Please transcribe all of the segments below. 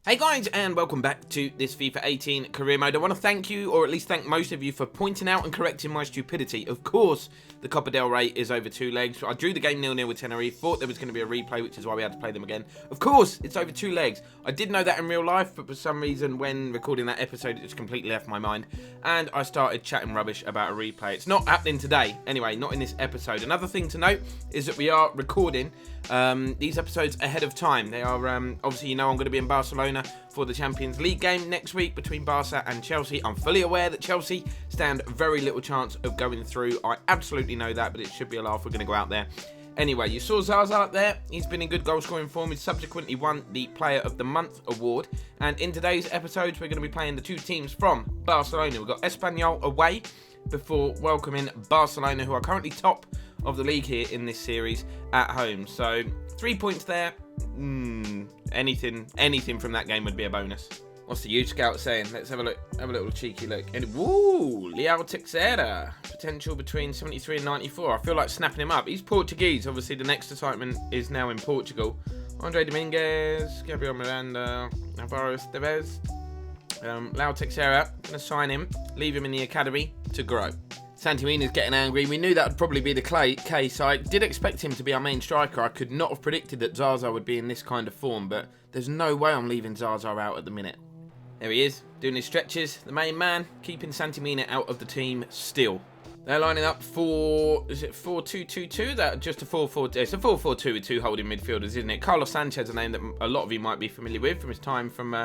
Hey guys, and welcome back to this FIFA 18 career mode. I want to thank you, or at least thank most of you, for pointing out and correcting my stupidity. Of course, the Copa del Rey is over 2 legs. I drew the game 0-0 with Tenerife, thought there was going to be a replay, which is why we had to play them again. Of course, it's over 2 legs. I did know that in real life, but for some reason, when recording that episode, it just completely left my mind. And I started chatting rubbish about a replay. It's not happening today. Anyway, not in this episode. Another thing to note is that we are recording these episodes ahead of time. They are, obviously, you know, I'm going to be in Barcelona for the Champions League game next week between Barca and Chelsea. I'm fully aware that Chelsea stand very little chance of going through. I absolutely know that, but it should be a laugh. We're going to go out there. Anyway, you saw Zaza up there. He's been in good goal-scoring form. He's subsequently won the Player of the Month award. And in today's episodes, we're going to be playing the two teams from Barcelona. We've got Espanyol away before welcoming Barcelona, who are currently top of the league here in this series, at home. So 3 points there. Anything from that game would be a bonus. What's the youth scout saying? Let's have a look. Have a little cheeky look. And woo, Leão potential between 73 and 94. I feel like snapping him up. He's Portuguese. Obviously, the next assignment is now in Portugal. Andre Dominguez, Gabriel Miranda, Navarro Esteves, Leão Teixeira. Going to sign him, leave him in the academy to grow. Santimina's getting angry. We knew that would probably be the case. I did expect him to be our main striker. I could not have predicted that Zaza would be in this kind of form, but there's no way I'm leaving Zaza out at the minute. There he is, doing his stretches. The main man, keeping Santimina out of the team still. They're lining up for, is it 4-2-2-2? That just a 4-4. It's a 4-4-2 with two holding midfielders, isn't it? Carlos Sanchez, a name that a lot of you might be familiar with from his time from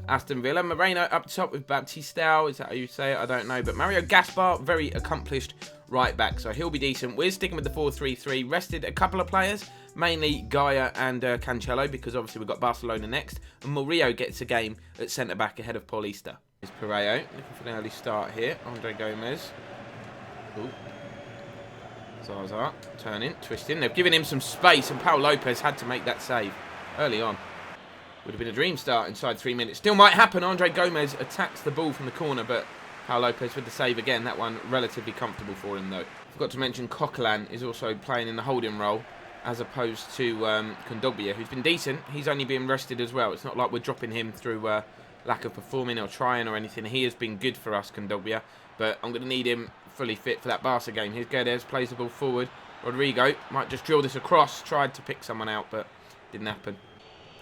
Aston Villa. Moreno up top with Baptistao. Is that how you say it? I don't know. But Mario Gaspar, very accomplished right back, so he'll be decent. We're sticking with the 4-3-3. Rested a couple of players, mainly Gaia and Cancelo, because obviously we've got Barcelona next. And Murillo gets a game at centre-back ahead of Paulista. Here's Pereiro, looking for an early start here. Andre Gomez. Ooh. Zaza, turning, twisting. They've given him some space, and Pau Lopez had to make that save early on. Would have been a dream start inside 3 minutes. Still might happen. Andre Gomez attacks the ball from the corner, but Pau Lopez with the save again. That one relatively comfortable for him, though. Forgot to mention Coquelin is also playing in the holding role, as opposed to Kondogbia, who's been decent. He's only been rested as well. It's not like we're dropping him through lack of performing or trying or anything. He has been good for us, Kondogbia, but I'm going to need him fully fit for that Barca game. Here's Guedes, plays the ball forward. Rodrigo might just drill this across. Tried to pick someone out, but didn't happen.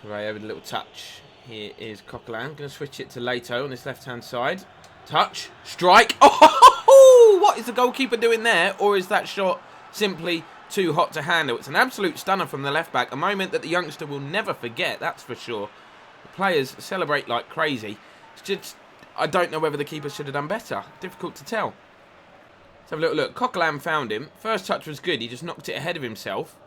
Pereira with a little touch. Here is Coquelin. Going to switch it to Leito on this left-hand side. Touch. Strike. Oh, what is the goalkeeper doing there? Or is that shot simply too hot to handle? It's an absolute stunner from the left-back. A moment that the youngster will never forget, that's for sure. The players celebrate like crazy. It's just, I don't know whether the keeper should have done better. Difficult to tell. Let's have a little look. Coquelin found him. First touch was good. He just knocked it ahead of himself.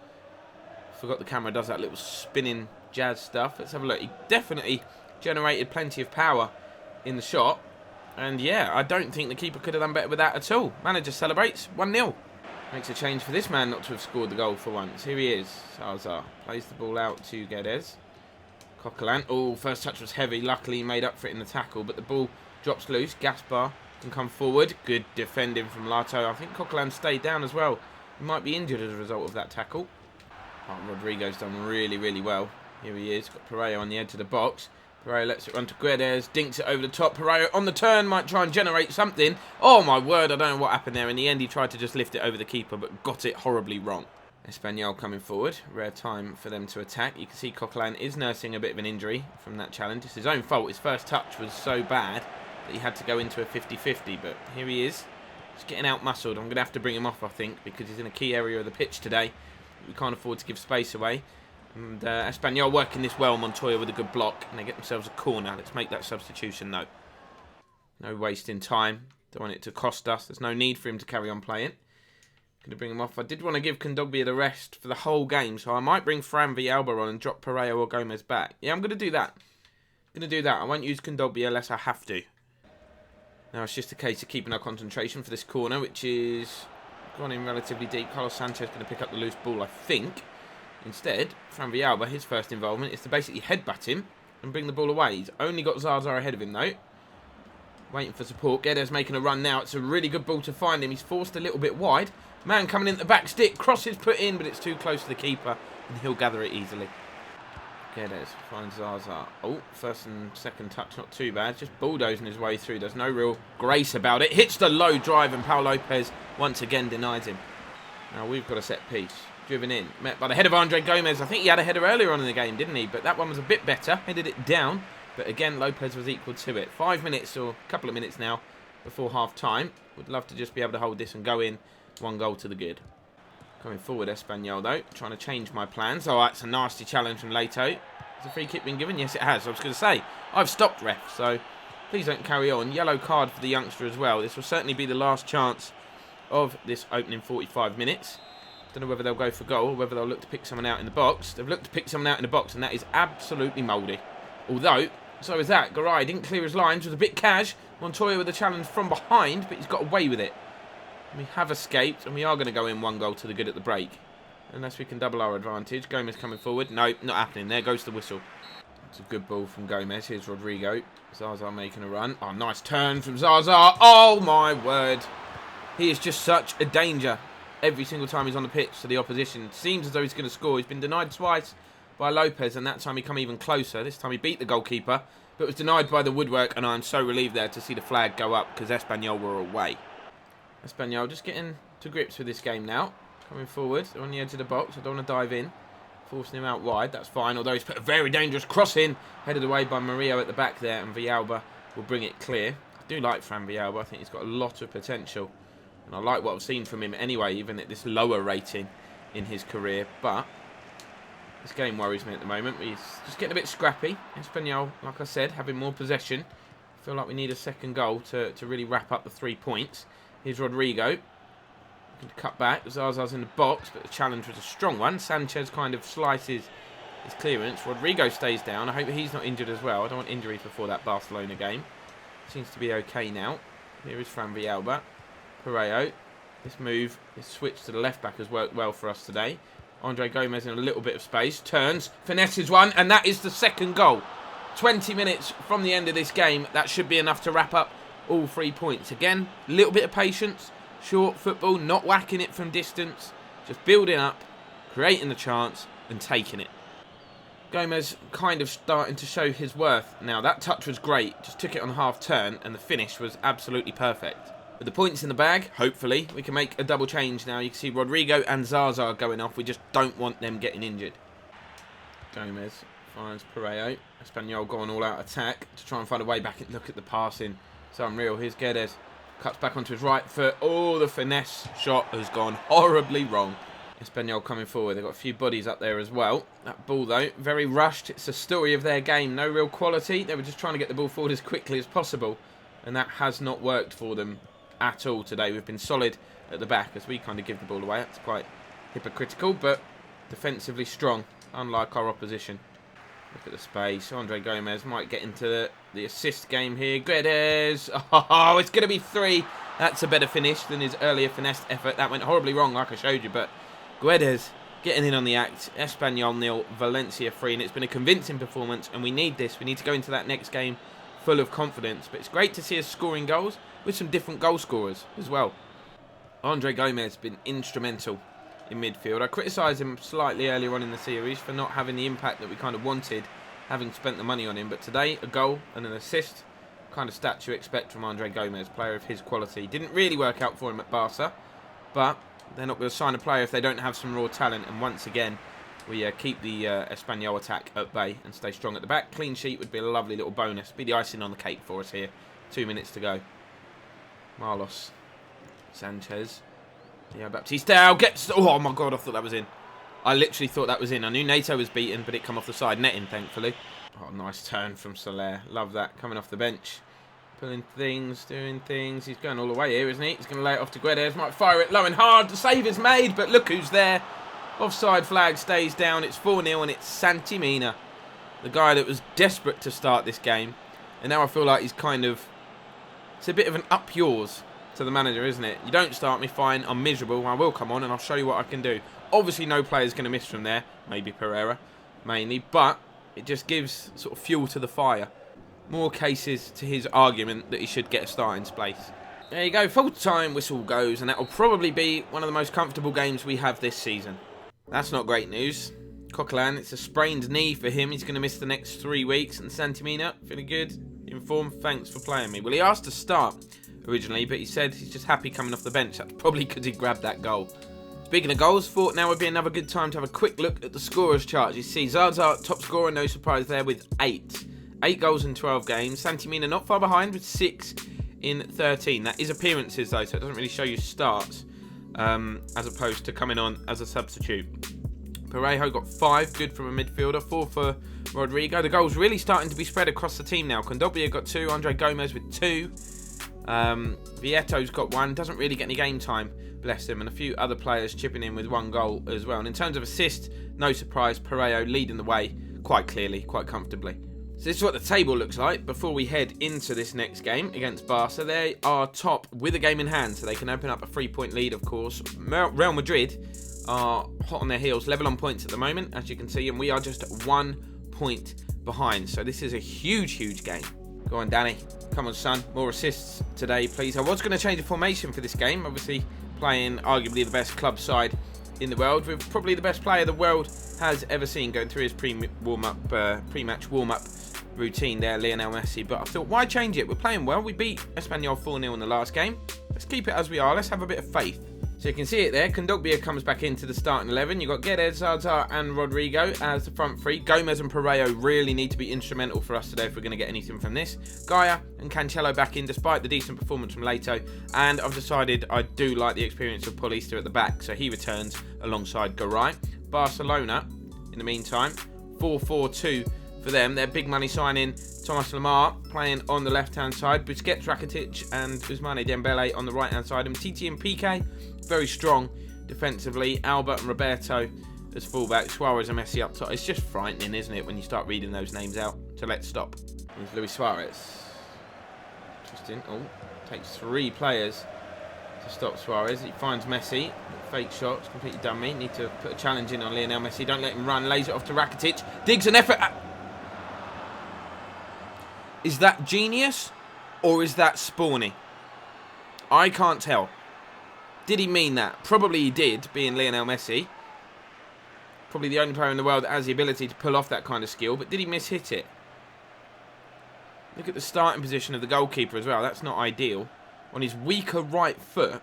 Forgot the camera does that little spinning jazz stuff. Let's have a look. He definitely generated plenty of power in the shot. And yeah, I don't think the keeper could have done better with that at all. Manager celebrates. 1-0. Makes a change for this man not to have scored the goal for once. Here he is. Salazar plays the ball out to Guedes. Coquelin. Oh, first touch was heavy. Luckily he made up for it in the tackle, but the ball drops loose. Gaspar can come forward. Good defending from Lato. I think Coquelin stayed down as well. He might be injured as a result of that tackle. Oh, Rodrigo's done really, really well. Here he is. Got Pereira on the edge of the box. Pereira lets it run to Guedes. Dinks it over the top. Pereira on the turn. Might try and generate something. Oh, my word. I don't know what happened there. In the end, he tried to just lift it over the keeper, but got it horribly wrong. Espanyol coming forward. Rare time for them to attack. You can see Coquelin is nursing a bit of an injury from that challenge. It's his own fault. His first touch was so bad that he had to go into a 50-50. But here he is. Just getting out-muscled. I'm going to have to bring him off, I think, because he's in a key area of the pitch today. We can't afford to give space away. And Espanyol working this well. Montoya with a good block. And they get themselves a corner. Let's make that substitution, though. No wasting time. Don't want it to cost us. There's no need for him to carry on playing. Going to bring him off. I did want to give Kondogbia the rest for the whole game. So I might bring Fran Villalba on and drop Pereira or Gomez back. Yeah, I'm going to do that. I won't use Kondogbia unless I have to. Now it's just a case of keeping our concentration for this corner, which is gone in relatively deep. Carlos Sanchez going to pick up the loose ball, I think. Instead, Fran Villalba, his first involvement is to basically headbutt him and bring the ball away. He's only got Zaza ahead of him, though. Waiting for support. Guedes making a run now. It's a really good ball to find him. He's forced a little bit wide. Man coming in at the back stick. Crosses put in, but it's too close to the keeper, and he'll gather it easily. Guedes finds Zaza. Oh, first and second touch, not too bad. Just bulldozing his way through. There's no real grace about it. Hits the low drive and Paul Lopez once again denies him. Now we've got a set piece. Driven in. Met by the head of Andre Gomez. I think he had a header earlier on in the game, didn't he? But that one was a bit better. Headed it down. But again, Lopez was equal to it. 5 minutes or a couple of minutes now before half time. Would love to just be able to hold this and go in. 1 goal to the good. Coming forward, Espanyol, though. Trying to change my plans. Oh, that's a nasty challenge from Leto. Has a free kick been given? Yes, it has. I was going to say, I've stopped, ref, so please don't carry on. Yellow card for the youngster as well. This will certainly be the last chance of this opening 45 minutes. Don't know whether they'll go for goal or whether they'll look to pick someone out in the box. They've looked to pick someone out in the box, and that is absolutely mouldy. Although, so is that. Garay didn't clear his lines. Was a bit cash. Montoya with a challenge from behind, but he's got away with it. We have escaped, and we are going to go in 1 goal to the good at the break. Unless we can double our advantage. Gomez coming forward. No, not happening. There goes the whistle. It's a good ball from Gomez. Here's Rodrigo. Zaza making a run. Oh, nice turn from Zaza. Oh, my word. He is just such a danger every single time he's on the pitch to the opposition. Seems as though he's going to score. He's been denied twice by Lopez, and that time he come even closer. This time he beat the goalkeeper, but was denied by the woodwork, and I'm so relieved there to see the flag go up because Espanyol were away. Espanyol just getting to grips with this game now. Coming forward, they're on the edge of the box. I don't want to dive in. Forcing him out wide, that's fine. Although he's put a very dangerous cross in. Headed away by Murillo at the back there, and Villalba will bring it clear. I do like Fran Villalba. I think he's got a lot of potential. And I like what I've seen from him anyway, even at this lower rating in his career. But this game worries me at the moment. He's just getting a bit scrappy. Espanyol, like I said, having more possession. I feel like we need a second goal to really wrap up the 3 points. Here's Rodrigo. Looking to cut back. Zaza's in the box, but the challenge was a strong one. Sanchez kind of slices his clearance. Rodrigo stays down. I hope he's not injured as well. I don't want injuries before that Barcelona game. Seems to be okay now. Here is Fran Villalba. Pereiro. This move, this switch to the left back has worked well for us today. Andre Gomez in a little bit of space. Turns, finesses one, and that is the second goal. 20 minutes from the end of this game. That should be enough to wrap up all 3 points. Again, a little bit of patience. Short football, not whacking it from distance. Just building up, creating the chance, and taking it. Gomez kind of starting to show his worth now. That touch was great. Just took it on half turn, and the finish was absolutely perfect. With the points in the bag, hopefully, we can make a double change now. You can see Rodrigo and Zaza going off. We just don't want them getting injured. Gomez finds Pereiro. Espanyol going all out attack to try and find a way back and look at the passing. It's unreal. Here's Guedes. Cuts back onto his right foot. Oh, the finesse shot has gone horribly wrong. Espanyol coming forward. They've got a few bodies up there as well. That ball, though, very rushed. It's the story of their game. No real quality. They were just trying to get the ball forward as quickly as possible. And that has not worked for them at all today. We've been solid at the back as we kind of give the ball away. That's quite hypocritical, but defensively strong, unlike our opposition. Look at the space. Andre Gomez might get into the assist game here. Guedes. Oh, it's going to be 3. That's a better finish than his earlier finesse effort. That went horribly wrong, like I showed you. But Guedes getting in on the act. Espanyol 0, Valencia 3. And it's been a convincing performance. And we need this. We need to go into that next game full of confidence. But it's great to see us scoring goals with some different goal scorers as well. Andre Gomez has been instrumental in midfield. I criticised him slightly earlier on in the series for not having the impact that we kind of wanted, having spent the money on him. But today, a goal and an assist, kind of stats you expect from Andre Gomez, player of his quality. Didn't really work out for him at Barca, but they're not going to sign a player if they don't have some raw talent. And once again, we keep the Espanyol attack at bay and stay strong at the back. Clean sheet would be a lovely little bonus. Be the icing on the cake for us here. 2 minutes to go. Marlos. Sanchez. Yeah, Baptista gets... Oh my god, I thought that was in. I literally thought that was in. I knew Nato was beaten, but it come off the side netting, thankfully. Oh, nice turn from Soler. Love that. Coming off the bench. Pulling things, doing things. He's going all the way here, isn't he? He's going to lay it off to Guedes. Might fire it low and hard. The save is made, but look who's there. Offside flag stays down. It's 4-0, and it's Santi Mina, the guy that was desperate to start this game. And now I feel like he's kind of... It's a bit of an up yours to the manager, isn't it? You don't start me, fine, I'm miserable, I will come on and I'll show you what I can do. Obviously no player's going to miss from there, maybe Pereira, mainly, but it just gives sort of fuel to the fire. More cases to his argument that he should get a starting space. There you go, full-time whistle goes, and that will probably be one of the most comfortable games we have this season. That's not great news. Coquelin, it's a sprained knee for him. He's going to miss the next 3 weeks. And Santimina, feeling good? In form? Thanks for playing me. Well, he asked to start originally, but he said he's just happy coming off the bench. That's probably because he grabbed that goal. Speaking of goals, thought now would be another good time to have a quick look at the scorers chart. You see Zaza, top scorer, no surprise there, with 8. 8 goals in 12 games. Santimina not far behind with 6 in 13. That is appearances, though, so it doesn't really show you starts, as opposed to coming on as a substitute. Parejo got 5, good from a midfielder, 4 for Rodrigo. The goals really starting to be spread across the team now. Kondogbia got 2, Andre Gomez with 2. Vieto's got 1, doesn't really get any game time, bless him, and a few other players chipping in with 1 goal as well. And in terms of assists, no surprise, Parejo leading the way quite clearly, quite comfortably. So this is what the table looks like before we head into this next game against Barca. They are top with a game in hand, so they can open up a 3-point lead, of course. Real Madrid are hot on their heels, level on points at the moment, as you can see, and we are just 1 point behind. So this is a huge, huge game. Go on, Danny. Come on, son. More assists today, please. I was going to change the formation for this game, obviously playing arguably the best club side in the world, with probably the best player the world has ever seen going through his pre-match warm-up routine there, Lionel Messi. But I thought, why change it? We're playing well. We beat Espanyol 4-0 in the last game. Let's keep it as we are. Let's have a bit of faith. So you can see it there. Kondogbia comes back into the starting 11. You've got Guedes, Zaza and Rodrigo as the front three. Gomez and Parejo really need to be instrumental for us today if we're going to get anything from this. Gaia and Cancelo back in despite the decent performance from Leto. And I've decided I do like the experience of Paulista at the back, so he returns alongside Garay. Barcelona, in the meantime, 4-4-2 for them. Their big money signing, Thomas Lemar, playing on the left-hand side. Busquets, Rakitic and Ousmane Dembele on the right-hand side. And Titi and Piqué, very strong defensively. Albert and Roberto as fullback. Suarez and Messi up top. It's just frightening, isn't it, when you start reading those names out? So let's stop. Here's Luis Suarez. Interesting. Oh, takes 3 players to stop Suarez. He finds Messi. Fake shots, completely done me. Need to put a challenge in on Lionel Messi. Don't let him run. Lays it off to Rakitic. Digs an effort. Is that genius or is that spawny? I can't tell. Did he mean that? Probably he did, being Lionel Messi. Probably the only player in the world that has the ability to pull off that kind of skill. But did he miss-hit it? Look at the starting position of the goalkeeper as well. That's not ideal. On his weaker right foot,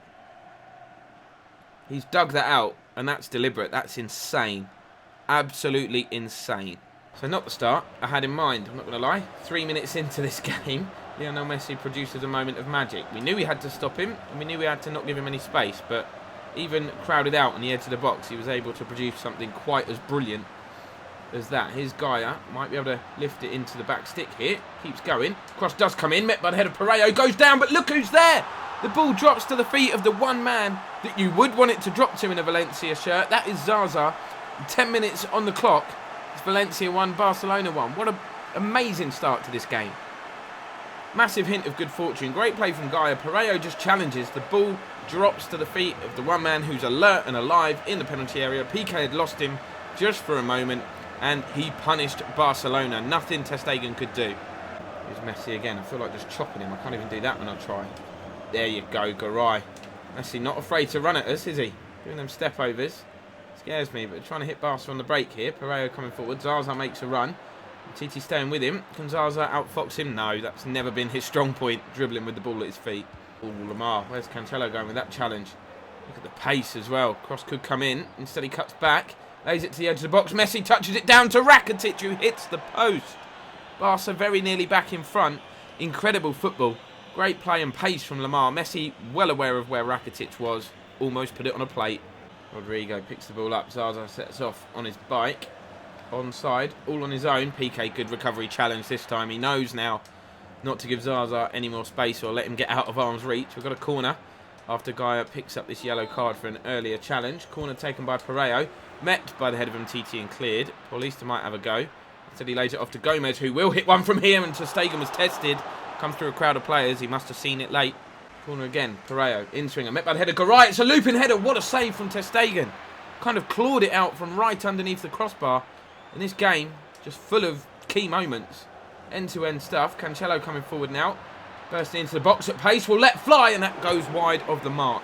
he's dug that out. And that's deliberate. That's insane. Absolutely insane. So not the start I had in mind, I'm not going to lie. 3 minutes into this game, Lionel Messi produces a moment of magic. We knew we had to stop him, and we knew we had to not give him any space, but even crowded out on the edge of the box, he was able to produce something quite as brilliant as that. Here's Gaia, might be able to lift it into the back stick here. Keeps going, cross does come in, met by the head of Parejo, goes down, but look who's there! The ball drops to the feet of the one man that you would want it to drop to in a Valencia shirt. That is Zaza. 10 minutes on the clock. It's Valencia 1, Barcelona 1. What an amazing start to this game. Massive hint of good fortune. Great play from Gaia. Parejo just challenges. The ball drops to the feet of the one man who's alert and alive in the penalty area. Piqué had lost him just for a moment, and he punished Barcelona. Nothing ter Stegen could do. Here's Messi again. I feel like just chopping him. I can't even do that when I try. There you go, Garay. Messi not afraid to run at us, is he? Doing them step overs. Scares me, but trying to hit Barca on the break here. Parejo coming forward. Zaza makes a run. Titi staying with him. Can Zaza outfox him? No, that's never been his strong point, dribbling with the ball at his feet. Oh, Lemar. Where's Cancelo going with that challenge? Look at the pace as well. Cross could come in. Instead he cuts back. Lays it to the edge of the box. Messi touches it down to Rakitic, who hits the post. Barca very nearly back in front. Incredible football. Great play and pace from Lemar. Messi well aware of where Rakitic was. Almost put it on a plate. Rodrigo picks the ball up. Zaza sets off on his bike. Onside, all on his own. Piqué, good recovery challenge this time. He knows now not to give Zaza any more space or let him get out of arm's reach. We've got a corner after Gaia picks up this yellow card for an earlier challenge. Corner taken by Parejo. Met by the head of Titi and cleared. Paulista might have a go. Instead he lays it off to Gomez, who will hit one from here, and ter Stegen was tested. Comes through a crowd of players. He must have seen it late. Corner again. Parejo in swinger. Met by the header. Garay. It's a looping header. What a save from ter Stegen. Kind of clawed it out from right underneath the crossbar. And this game, just full of key moments. End-to-end stuff. Cancelo coming forward now. Bursting into the box at pace. Will let fly, and that goes wide of the mark.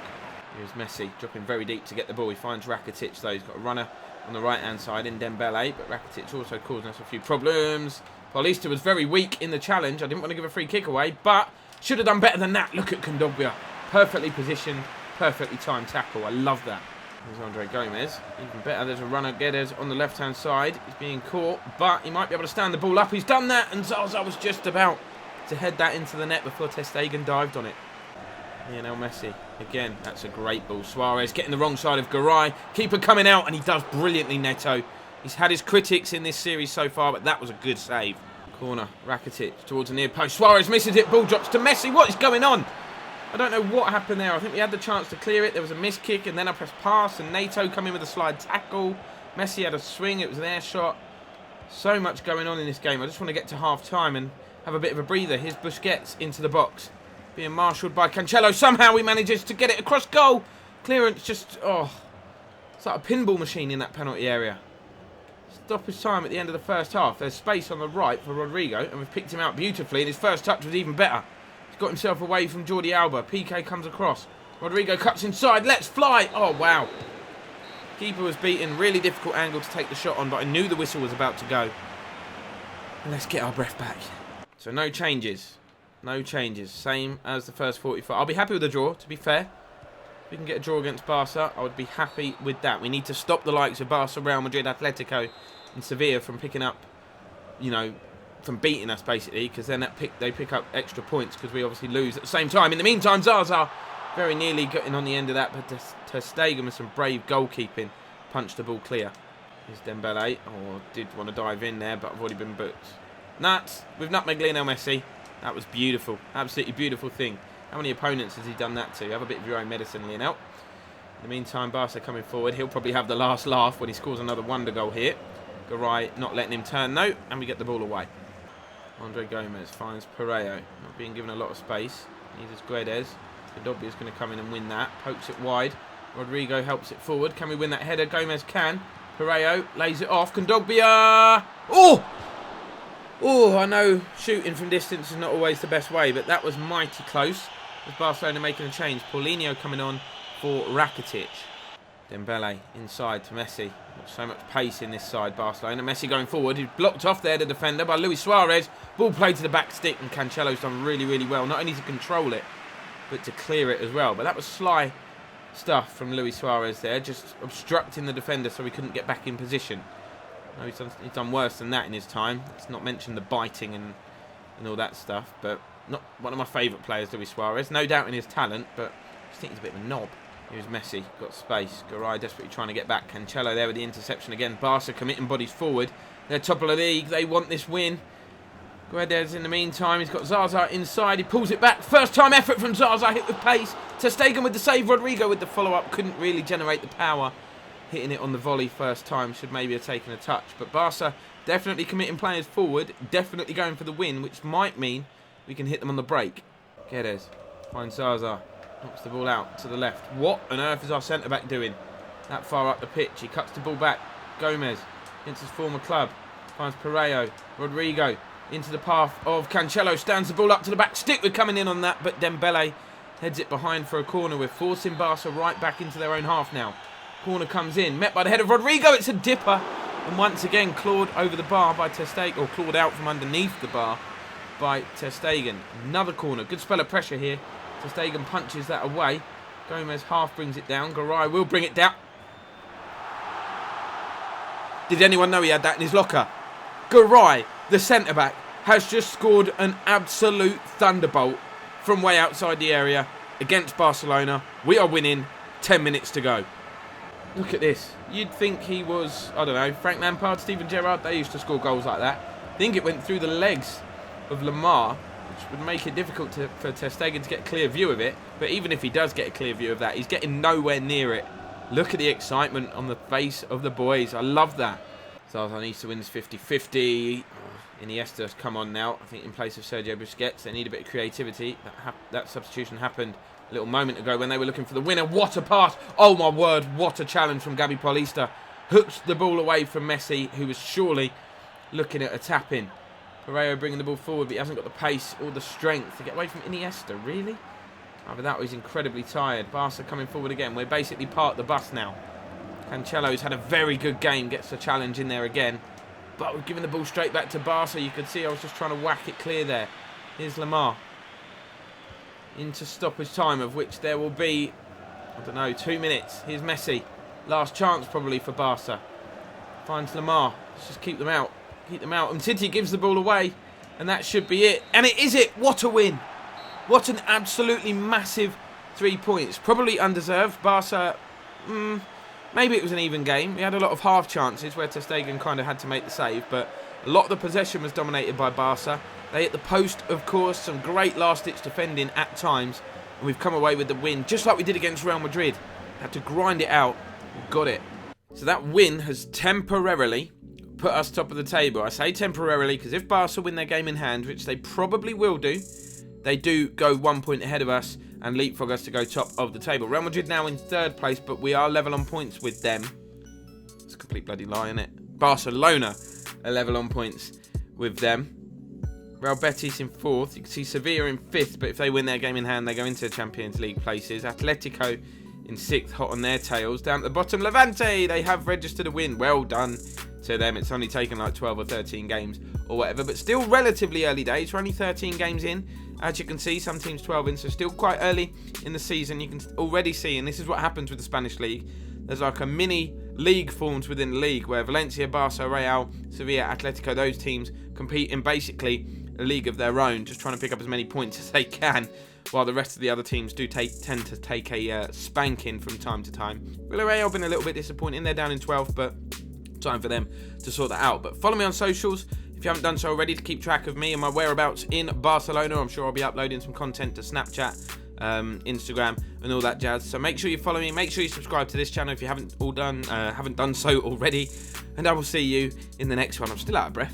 Here's Messi dropping very deep to get the ball. He finds Rakitic though. He's got a runner on the right-hand side in Dembele, but Rakitic also causing us a few problems. Paulista was very weak in the challenge. I didn't want to give a free kick away, but should have done better than that. Look at Kondogbia. Perfectly positioned, perfectly timed tackle. I love that. There's Andre Gomez. Even better, there's a runner Guedes on the left-hand side. He's being caught, but he might be able to stand the ball up. He's done that, and Zaza was just about to head that into the net before ter Stegen dived on it. Lionel Messi. Again, that's a great ball. Suarez getting the wrong side of Garay. Keeper coming out, and he does brilliantly, Neto. He's had his critics in this series so far, but that was a good save. Corner, Rakitic towards the near post. Suarez misses it, ball drops to Messi. What is going on? I don't know what happened there. I think we had the chance to clear it. There was a missed kick, and then I pressed pass, and Neto come in with a slide tackle. Messi had a swing. It was an air shot. So much going on in this game. I just want to get to half-time and have a bit of a breather. Here's Busquets into the box. Being marshalled by Cancelo. Somehow he manages to get it across goal. Clearance just, it's like a pinball machine in that penalty area. Stoppage time at the end of the first half. There's space on the right for Rodrigo, and we've picked him out beautifully, and his first touch was even better. He's got himself away from Jordi Alba. PK comes across. Rodrigo cuts inside. Let's fly. Oh, wow. Keeper was beaten. Really difficult angle to take the shot on, but I knew the whistle was about to go. And let's get our breath back. So no changes. No changes. Same as the first 45. I'll be happy with the draw, to be fair. If we can get a draw against Barca, I would be happy with that. We need to stop the likes of Barca, Real Madrid, Atletico and Sevilla from picking up, from beating us, basically, because then they pick up extra points because we obviously lose at the same time. In the meantime, Zaza very nearly getting on the end of that, but ter Stegen with some brave goalkeeping punched the ball clear. Here's Dembele. Oh, did want to dive in there, but I've already been booked. Nuts with nutmeg Lionel Messi. That was beautiful. Absolutely beautiful thing. How many opponents has he done that to? Have a bit of your own medicine, Lionel. In the meantime, Barca coming forward. He'll probably have the last laugh when he scores another wonder goal here. Garay not letting him turn, though, and we get the ball away. Andre Gomez finds Pereiro. Not being given a lot of space. Neither's Guedes. Kondogbia is going to come in and win that. Pokes it wide. Rodrigo helps it forward. Can we win that header? Gomez can. Pereiro lays it off. Kondogbia! Oh! Oh, I know shooting from distance is not always the best way, but that was mighty close. With Barcelona making a change. Paulinho coming on for Rakitic. Dembele inside to Messi. Got so much pace in this side, Barcelona. Messi going forward. He's blocked off there, the defender, by Luis Suarez. Ball played to the back stick, and Cancelo's done really, really well. Not only to control it, but to clear it as well. But that was sly stuff from Luis Suarez there, just obstructing the defender so he couldn't get back in position. No, he's done worse than that in his time. Let's not mention the biting and all that stuff, but not one of my favourite players, Luis Suarez. No doubt in his talent, but I just think he's a bit of a knob. Here's Messi, got space. Garay desperately trying to get back. Cancelo there with the interception again. Barca committing bodies forward. They're top of the league. They want this win. Guedes in the meantime. He's got Zaza inside. He pulls it back. First time effort from Zaza. Hit with pace. ter Stegen with the save. Rodrigo with the follow-up. Couldn't really generate the power. Hitting it on the volley first time. Should maybe have taken a touch. But Barca definitely committing players forward. Definitely going for the win, which might mean we can hit them on the break. Guedes finds Zaza. Knocks the ball out to the left. What on earth is our centre-back doing that far up the pitch? He cuts the ball back. Gomez against his former club. Finds Pereiro. Rodrigo into the path of Cancelo. Stands the ball up to the back. Stick with coming in on that, but Dembele heads it behind for a corner. We're forcing Barca right back into their own half now. Corner comes in. Met by the head of Rodrigo. It's a dipper. And once again clawed over the bar by ter Stegen. Or clawed out from underneath the bar by ter Stegen. Another corner. Good spell of pressure here. ter Stegen punches that away. Gomez half brings it down. Garay will bring it down. Did anyone know he had that in his locker? Garay, the centre-back, has just scored an absolute thunderbolt from way outside the area against Barcelona. We are winning. 10 minutes to go. Look at this. You'd think he was, I don't know, Frank Lampard, Steven Gerrard. They used to score goals like that. I think it went through the legs of Lamar, which would make it difficult for ter Stegen to get a clear view of it. But even if he does get a clear view of that, he's getting nowhere near it. Look at the excitement on the face of the boys. I love that. Zaza needs to win this 50-50. Iniesta's come on now. I think in place of Sergio Busquets. They need a bit of creativity. That substitution happened a little moment ago when they were looking for the winner. What a pass. Oh my word. What a challenge from Gabi Paulista. Hooked the ball away from Messi, who was surely looking at a tap-in. Pereiro bringing the ball forward, but he hasn't got the pace or the strength to get away from Iniesta. Really? After that, he's incredibly tired. Barca coming forward again. We're basically part of the bus now. Cancelo's had a very good game, gets the challenge in there again. But we're giving the ball straight back to Barca. You could see I was just trying to whack it clear there. Here's Lamar. Into stoppage time, of which there will be, I don't know, 2 minutes. Here's Messi. Last chance probably for Barca. Finds Lamar. Let's just keep them out. Keep them out. And City gives the ball away. And that should be it. And it is it. What a win. What an absolutely massive 3 points. Probably undeserved. Barca, maybe it was an even game. We had a lot of half chances where ter Stegen kind of had to make the save. But a lot of the possession was dominated by Barca. They hit the post, of course. Some great last-ditch defending at times. And we've come away with the win, just like we did against Real Madrid. Had to grind it out. We got it. So that win has temporarily put us top of the table. I say temporarily because if Barca win their game in hand, which they probably will do, they do go 1 point ahead of us and leapfrog us to go top of the table. Real Madrid now in 3rd place, but we are level on points with them. It's a complete bloody lie, isn't it? Barcelona are level on points with them. Real Betis in 4th. You can see Sevilla in 5th, but if they win their game in hand, they go into Champions League places. Atletico in 6th, hot on their tails. Down at the bottom, Levante, they have registered a win. Well done to them. It's only taken like 12 or 13 games or whatever, but still relatively early days. We're only 13 games in. As you can see, some teams 12 in, so still quite early in the season. You can already see, and this is what happens with the Spanish league, there's like a mini league formed within the league where Valencia, Barca, Real, Sevilla, Atletico, those teams compete in basically a league of their own, just trying to pick up as many points as they can, while the rest of the other teams do tend to take a spanking from time to time. Villarreal have been a little bit disappointing. They're down in 12th, but time for them to sort that out. But follow me on socials if you haven't done so already to keep track of me and my whereabouts in Barcelona. I'm sure I'll be uploading some content to Snapchat, Instagram and all that jazz. So make sure you follow me. Make sure you subscribe to this channel if you haven't done so already. And I will see you in the next one. I'm still out of breath.